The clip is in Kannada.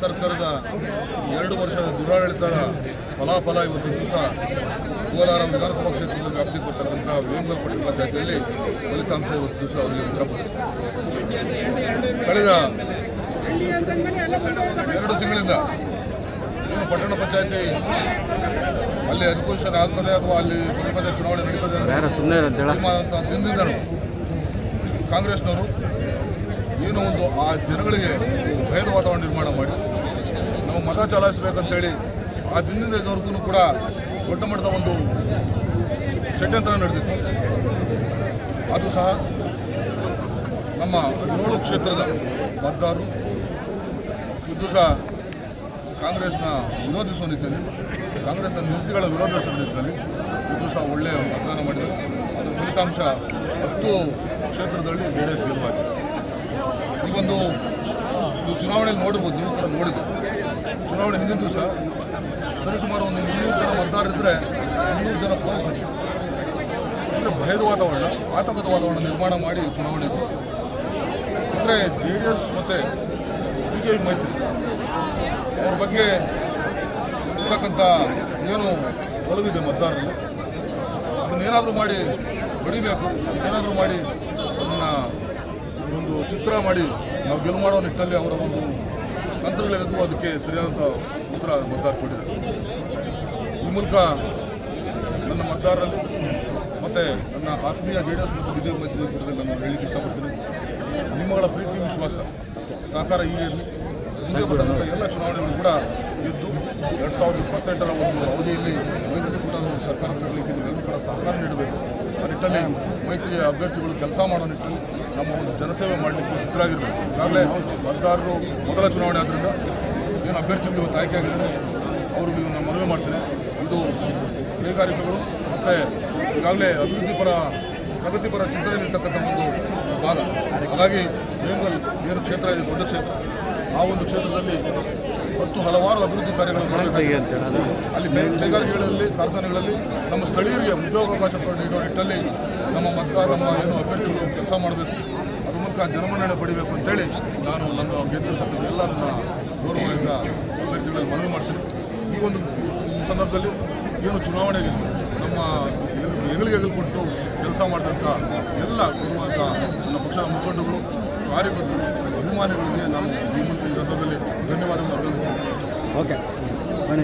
ಸರ್ಕಾರದ 2 ವರ್ಷದ ದುರಾಡಳಿತದ ಫಲಾಫಲ ಇವತ್ತು ದಿವಸ ಕೋಲಾರ ವಿಧಾನಸಭಾ ಕ್ಷೇತ್ರದ ವ್ಯಾಪ್ತಿಗೆ ಬರ್ತಕ್ಕಂಥ ವೇಮಗಲ್ಪಟ್ಟಿ ಪಂಚಾಯತಿಯಲ್ಲಿ ಫಲಿತಾಂಶ ಇವತ್ತು ದಿವಸ ಅವರಿಗೆ ಉತ್ತರಪಟ್ಟಿದೆ. ಕಳೆದ 2 ತಿಂಗಳಿಂದ ಏನು ಪಟ್ಟಣ ಪಂಚಾಯತಿ ಅಲ್ಲಿ ಅಧಿವೇಶನ ಆಗ್ತದೆ ಅಥವಾ ಅಲ್ಲಿ ಪಂಚಾಯತ್ ಚುನಾವಣೆ ನಡೀತದೆ ಅಂತ ದಿನದಿಂದಲೂ ಕಾಂಗ್ರೆಸ್ನವರು ಏನೋ ಒಂದು ಆ ಜನಗಳಿಗೆ ಭಯದ ವಾತಾವರಣ ನಿರ್ಮಾಣ ಮಾಡಿ ನಾವು ಮತ ಚಲಾಯಿಸಬೇಕಂತೇಳಿ ಆ ದಿನದಿಂದ ಇದುವರೆಗೂ ಕೂಡ ದೊಡ್ಡ ಮಟ್ಟದ ಒಂದು ಷಡ್ಯಂತ್ರ ನಡೆದಿತ್ತು. ಅದು ಸಹ ನಮ್ಮ 17 ಕ್ಷೇತ್ರದ ಮತದಾರರು ಇದು ಸಹ ಕಾಂಗ್ರೆಸ್ನ ವಿರೋಧಿಸುವ ನಿಟ್ಟಿನಲ್ಲಿ ಕಾಂಗ್ರೆಸ್ನ ನೀತಿಗಳ ವಿರೋಧಿಸುವ ನಿಟ್ಟಿನಲ್ಲಿ ಇದು ಸಹ ಒಳ್ಳೆಯ ಮತದಾನ ಮಾಡಿದರು. ಅದರ ಫಲಿತಾಂಶ 10 ಕ್ಷೇತ್ರದಲ್ಲಿ JDS ಗೆಲುವಾಗಿದೆ. ಈ ಒಂದು ನೀವು ಚುನಾವಣೆಯಲ್ಲಿ ನೋಡಿರ್ಬೋದು, ನೀವು ಕೂಡ ನೋಡಿದ್ದು. ಚುನಾವಣೆ ಹಿಂದಿನ ದಿವಸ ಸರಿಸುಮಾರು ಒಂದು 300 ಜನ ಮತದಾರರಿದ್ದರೆ 300 ಜನ ಪೊಲೀಸರು ಅಂದರೆ ಭಯದ ವಾತಾವರಣ, ಆತಂಕದ ವಾತಾವರಣ ನಿರ್ಮಾಣ ಮಾಡಿ ಚುನಾವಣೆ ಅಂದರೆ JDS ಮತ್ತು BJP ಮೈತ್ರಿ ಅವ್ರ ಬಗ್ಗೆ ಇರ್ತಕ್ಕಂಥ ಏನು ಒಲವಿದೆ ಮತದಾರರು, ಅದನ್ನೇನಾದರೂ ಮಾಡಿ ಹೊಡಿಬೇಕು, ಏನಾದರೂ ಮಾಡಿ ಅದನ್ನು ಒಂದು ಚಿತ್ರ ಮಾಡಿ ನಾವು ಗೆಲುವು ಮಾಡೋ ನಿಟ್ಟಿನಲ್ಲಿ ಅವರ ಒಂದು ತಂತ್ರಗಳೇನಿದ್ದು ಅದಕ್ಕೆ ಸರಿಯಾದಂಥ ಉತ್ತರ ಮತದಾರ ಕೊಟ್ಟಿದ್ದಾರೆ. ಈ ಮೂಲಕ ನನ್ನ ಮತದಾರರಲ್ಲಿ ಮತ್ತು ನನ್ನ ಆತ್ಮೀಯ JDS ಮತ್ತು BJP ಮೈತ್ರಿ ಕೂಡದಲ್ಲಿ ನಾನು ಹೇಳಲಿಕ್ಕೆ ಇಷ್ಟಪಡ್ತೀನಿ. ನಿಮ್ಮಗಳ ಪ್ರೀತಿ ವಿಶ್ವಾಸ ಸಹಕಾರ ಈ ಇರಲಿ. ಹಿಂದೆ ಬಂದಂಥ ಎಲ್ಲ ಚುನಾವಣೆಗಳು ಕೂಡ ಗೆದ್ದು 2028ರ ಒಂದು ಅವಧಿಯಲ್ಲಿ ಮೈತ್ರಿಕೂಟ ಸರ್ಕಾರ ತರಲಿಕ್ಕೆ ಎಲ್ಲರೂ ಕೂಡ ಸಹಕಾರ ನೀಡಬೇಕು. ಆ ನಿಟ್ಟಲ್ಲಿ ಮೈತ್ರಿ ಅಭ್ಯರ್ಥಿಗಳು ಕೆಲಸ ಮಾಡೋ ನಿಟ್ಟಲ್ಲಿ ನಮ್ಮ ಒಂದು ಜನಸೇವೆ ಮಾಡಲಿಕ್ಕೆ ಸಿದ್ಧರಾಗಿರಬೇಕು. ಈಗಾಗಲೇ ಮತದಾರರು ಮೊದಲ ಚುನಾವಣೆ ಆದ್ದರಿಂದ ಏನು ಅಭ್ಯರ್ಥಿಗಳು ಇವತ್ತು ಆಯ್ಕೆ ಆಗಿದ್ದಾರೆ ಅವ್ರಿಗೆ ನಾನು ಮನವಿ ಮಾಡ್ತೇನೆ. ಇದು ಕೈಗಾರಿಕೆಗಳು ಮತ್ತು ಈಗಾಗಲೇ ಪ್ರಗತಿಪರ ಚಿಂತನೆಯಲ್ಲಿರ್ತಕ್ಕಂಥ ಒಂದು ಭಾಗ. ಹಾಗಾಗಿ ವೇಮಗಲ್ ಏನು ಕ್ಷೇತ್ರ ಇದೆ, ದೊಡ್ಡ ಕ್ಷೇತ್ರ, ಆ ಒಂದು ಕ್ಷೇತ್ರದಲ್ಲಿ ಮತ್ತು ಹಲವಾರು ಅಭಿವೃದ್ಧಿ ಕಾರ್ಯಗಳು ಮಾಡಬೇಕಾಗಿದೆ. ಅಲ್ಲಿ ಕೈಗಾರಿಕೆಗಳಲ್ಲಿ ಕಾರ್ಖಾನೆಗಳಲ್ಲಿ ನಮ್ಮ ಸ್ಥಳೀಯರಿಗೆ ಉದ್ಯೋಗಾವಕಾಶ ನೀಡುವ ನಿಟ್ಟಲ್ಲಿ ನಮ್ಮ ಏನು ಅಭ್ಯರ್ಥಿಗಳು ಕೆಲಸ ಮಾಡಬೇಕು, ಅದ್ರ ಮೂಲಕ ಜನಮನ್ನಣೆ ಪಡಿಬೇಕು ಅಂತೇಳಿ ನಾನು ನನ್ನ ಗೆದ್ದಿರ್ತಕ್ಕಂಥ ಎಲ್ಲ ನನ್ನ ಗೌರವದಿಂದ ಅಭ್ಯರ್ಥಿಗಳಲ್ಲಿ ಮನವಿ ಮಾಡ್ತೀನಿ. ಈ ಒಂದು ಸಂದರ್ಭದಲ್ಲಿ ಏನು ಚುನಾವಣೆಗೆ ನಮ್ಮ ಹೆಗಲಿಗೆ ಕೊಟ್ಟು ಕೆಲಸ ಮಾಡಿದಂಥ ಎಲ್ಲ ಗೌರವಾದ ನನ್ನ ಪಕ್ಷದ ಮುಖಂಡಗಳು, ಕಾರ್ಯಕರ್ತರು, ಅಭಿಮಾನಿಗಳಿಗೆ ನಾನು ಈ ಮೂಲಕ ಈ ಸಂದರ್ಭದಲ್ಲಿ ಧನ್ಯವಾದಗಳನ್ನು ಅಭಿನಂದಿಸುತ್ತೇನೆ. ಓಕೆ.